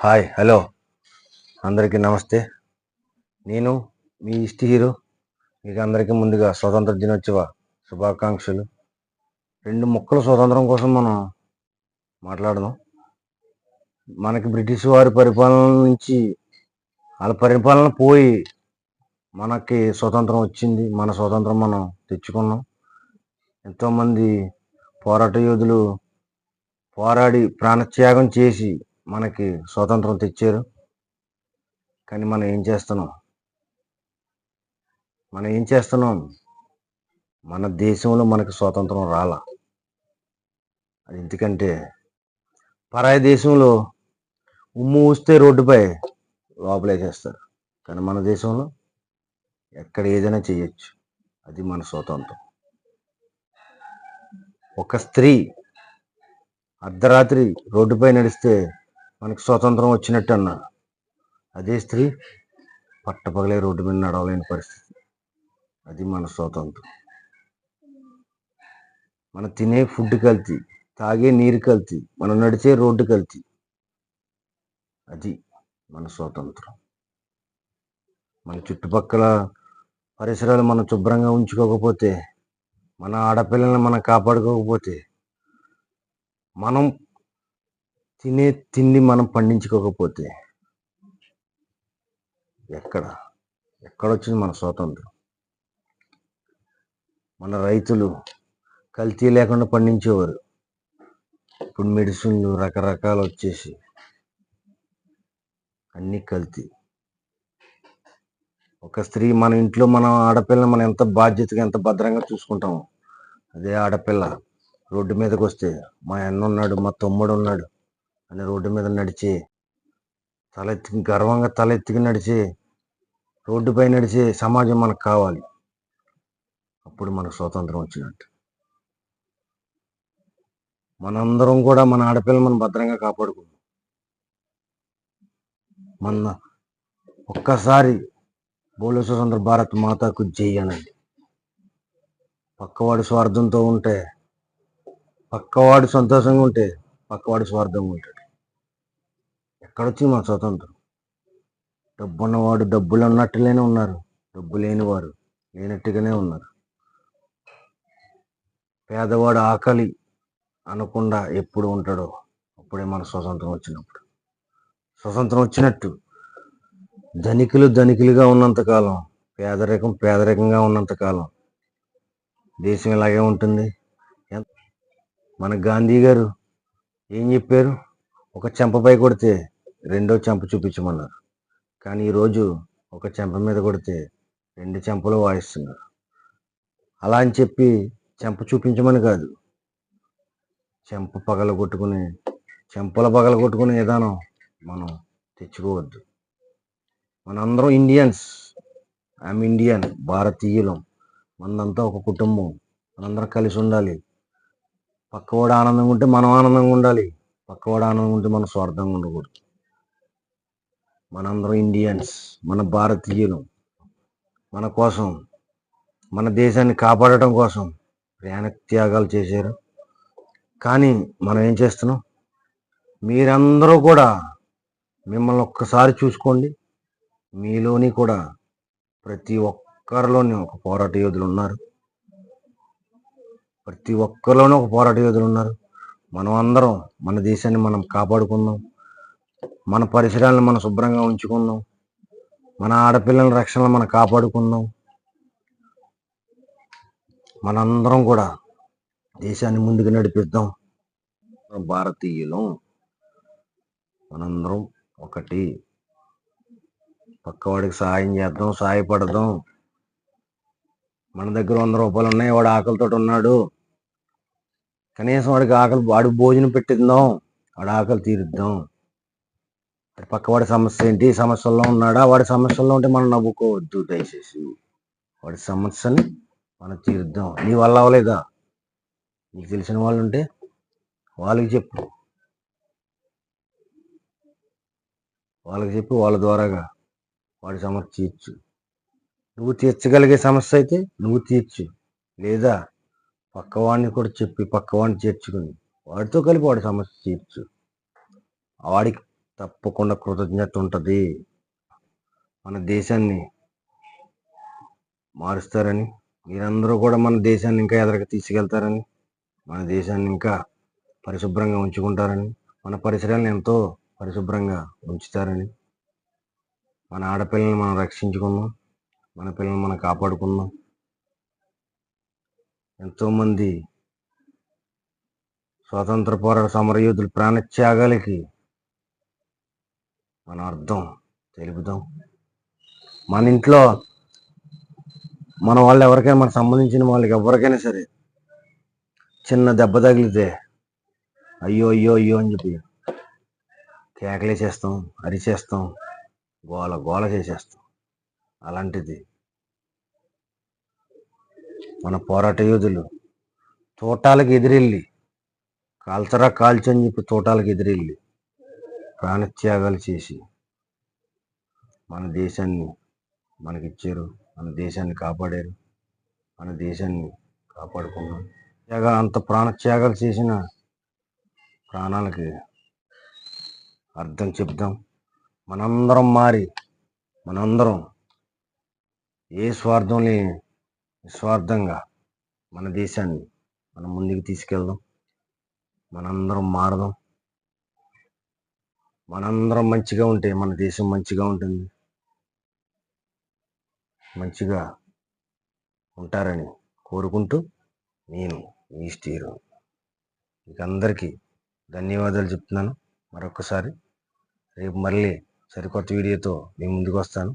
Hi hello అందరికీ నమస్తే. నేను మీ హీరో. మీకు అందరికీ ముందుగా స్వతంత్ర దినోత్సవ శుభాకాంక్షలు. 2 ముక్కల స్వతంత్రం కోసం మనం మాట్లాడదాం. మనకి బ్రిటిష్ వారి పరిపాలన నుంచి వాళ్ళ పరిపాలన పోయి మనకి స్వతంత్రం వచ్చింది. మన స్వతంత్రం మనం తెచ్చుకున్నాం. ఎంతోమంది పోరాట యోధులు పోరాడి ప్రాణత్యాగం చేసి మనకి స్వాతంత్రం తెచ్చారు. కానీ మనం ఏం చేస్తున్నాం? మన దేశంలో మనకి స్వాతంత్రం రాలా. అది ఎందుకంటే పరాయి దేశంలో ఉమ్ము ఊస్తే రోడ్డుపై లోపలేసేస్తారు. కానీ మన దేశంలో ఎక్కడ ఏదైనా చేయొచ్చు. అది మన స్వాతంత్రం. ఒక స్త్రీ అర్ధరాత్రి రోడ్డుపై నడిస్తే మనకు స్వాతంత్రం వచ్చినట్టు అన్నారు. అదే స్త్రీ పట్టపగలే రోడ్డు మీద నడవలేని పరిస్థితి. అది మన స్వాతంత్రం. మనం తినే ఫుడ్ కల్తీ, తాగే నీరు కల్తీ, మనం నడిచే రోడ్డు కల్తీ. అది మన స్వాతంత్రం. మన చుట్టుపక్కల పరిసరాలు మనం శుభ్రంగా ఉంచుకోకపోతే, మన ఆడపిల్లల్ని మనం కాపాడుకోకపోతే, మనం తినే తిండి మనం పండించుకోకపోతే ఎక్కడొచ్చింది మన స్వాతంత్రం? మన రైతులు కల్తీ లేకుండా పండించేవారు. ఇప్పుడు మెడిసిన్లు రకరకాలు వచ్చేసి అన్నీ కల్తీ. ఒక స్త్రీ మన ఇంట్లో మన ఆడపిల్లని మనం ఎంత బాధ్యతగా ఎంత భద్రంగా చూసుకుంటాము, అదే ఆడపిల్ల రోడ్డు మీదకి వస్తే మా అన్న ఉన్నాడు, మా తమ్ముడు ఉన్నాడు అని రోడ్డు మీద నడిచి గర్వంగా తలెత్తికి నడిచి రోడ్డుపై నడిచే సమాజం మనకు కావాలి. అప్పుడు మనకు స్వాతంత్రం వచ్చినట్టు. మనందరం కూడా మన ఆడపిల్లని మనం భద్రంగా కాపాడుకుందాం. మన ఒక్కసారి బోలో స్వతంత్ర భారత్ మాతాకు జై అనండి. పక్కవాడు స్వార్థంతో ఉంటే, పక్కవాడు సంతోషంగా ఉంటే పక్కవాడు స్వార్థంగా ఉంటాడు. ఎక్కడొచ్చింది మన స్వాతంత్రం? డబ్బున్నవాడు డబ్బులు ఉన్నట్టుగానే ఉన్నారు, డబ్బు లేని వారు లేనట్టుగానే ఉన్నారు. పేదవాడు ఆకలి అనకుండా ఎప్పుడు ఉంటాడో అప్పుడే మన స్వతంత్రం వచ్చినప్పుడు. స్వతంత్రం వచ్చినట్టు ధనికులు ధనికులుగా ఉన్నంతకాలం, పేదరికంగా ఉన్నంతకాలం దేశం ఇలాగే ఉంటుంది. మన గాంధీ గారు ఏం చెప్పారు? ఒక చెంపపై కొడితే రెండో చెంప చూపించమన్నారు. కానీ ఈరోజు ఒక చెంప మీద కొడితే 2 చెంపలు వాయిస్తున్నారు. అలా అని చెప్పి చెంప చూపించమని కాదు, చెంపలు పగలగొట్టుకునే విధానం మనం తెచ్చుకోవద్దు. మనందరం ఇండియన్స్. I'm Indian, భారతీయులం. మనంతా ఒక కుటుంబం. మనందరం కలిసి ఉండాలి. పక్కవాడు ఆనందంగా ఉంటే మనం ఆనందంగా ఉండాలి. పక్కవాడు ఆనందంగా ఉంటే మనం స్వార్థంగా ఉండకూడదు. మనందరం ఇండియన్స్, మన భారతీయులు. మన కోసం, మన దేశాన్ని కాపాడటం కోసం ప్రాణ త్యాగాలు చేశారు. కానీ మనం ఏం చేస్తున్నాం? మీరందరూ కూడా మిమ్మల్ని ఒక్కసారి చూసుకోండి. మీలోని కూడా ప్రతి ఒక్కరిలోని ఒక పోరాట యోధులు ఉన్నారు. మనం అందరం మన దేశాన్ని మనం కాపాడుకుందాం. మన పరిసరాలను మనం శుభ్రంగా ఉంచుకుందాం. మన ఆడపిల్లల రక్షణలు మనం కాపాడుకుందాం. మనందరం కూడా దేశాన్ని ముందుకు నడిపిద్దాం. భారతీయులం, మనందరం ఒకటి. పక్కవాడికి సహాయం చేద్దాం, సహాయపడదాం. మన దగ్గర 100 రూపాయలు ఉన్నాయి, వాడు ఆకలితో ఉన్నాడు, కనీసం వాడికి భోజనం పెట్టిద్దాం, వాడి ఆకలి తీరుద్దాం. పక్కవాడి సమస్య ఏంటి? సమస్యల్లో ఉన్నాడా? వాడి సమస్యల్లో ఉంటే మనం నవ్వుకోవద్దు. దయచేసి వాడి సమస్యని మనం తీరుద్దాం. నీ వల్ల అవ్వలేదా? నీకు తెలిసిన వాళ్ళు ఉంటే వాళ్ళకి చెప్పి వాళ్ళ ద్వారాగా వాడి సమస్య తీర్చు. నువ్వు తీర్చగలిగే సమస్య అయితే నువ్వు తీర్చు. లేదా పక్కవాడిని కూడా చెప్పి పక్కవాడిని చేర్చుకుని వాడితో కలిపి వాడి సమస్య తీర్చు. వాడికి తప్పకుండా కృతజ్ఞత ఉంటుంది. మన దేశాన్ని మారుస్తారని, మీరందరూ కూడా మన దేశాన్ని ఇంకా ఎదరికి తీసుకెళ్తారని, మన దేశాన్ని ఇంకా పరిశుభ్రంగా ఉంచుకుంటారని, మన పరిసరాలను ఎంతో పరిశుభ్రంగా ఉంచుతారని, మన ఆడపిల్లల్ని మనం రక్షించుకుందాం, మన పిల్లల్ని మనం కాపాడుకుందాం. ఎంతోమంది స్వాతంత్ర పోరాట సమరయోధులు ప్రాణత్యాగాలకి మన అర్థం తెలుపుదాం. మన ఇంట్లో మన వాళ్ళు ఎవరికైనా మనకు సంబంధించిన వాళ్ళకి ఎవరికైనా సరే చిన్న దెబ్బ తగిలితే అయ్యో అయ్యో అయ్యో అని చెప్పి కేకలేసేస్తాం, అరిచేస్తాం, గోల గోల చేసేస్తాం. అలాంటిది మన పోరాట యోధులు తోటాలకు ఎదిరెళ్ళి కాల్చరా కాల్చు అని చెప్పి తోటాలకు ఎదిరెళ్ళి ప్రాణత్యాగాలు చేసి మన దేశాన్ని మనకిచ్చారు, మన దేశాన్ని కాపాడారు, మన దేశాన్ని కాపాడుకున్నాం. అంత ప్రాణత్యాగాలు చేసిన ప్రాణాలకి అర్థం చెప్దాం. మనందరం మారి మనందరం ఏ స్వార్థం లేని నిస్వార్థంగా మన దేశాన్ని మనం ముందుకు తీసుకెళ్దాం. మనందరం మారదాం. మనందరం మంచిగా ఉంటే మన దేశం మంచిగా ఉంటుంది. మంచిగా ఉంటారని కోరుకుంటూ నేను ఈ స్టీరు మీకు అందరికీ ధన్యవాదాలు చెప్తున్నాను. మరొకసారి రేపు మళ్ళీ సరికొత్త వీడియోతో మీ ముందుకు వస్తాను.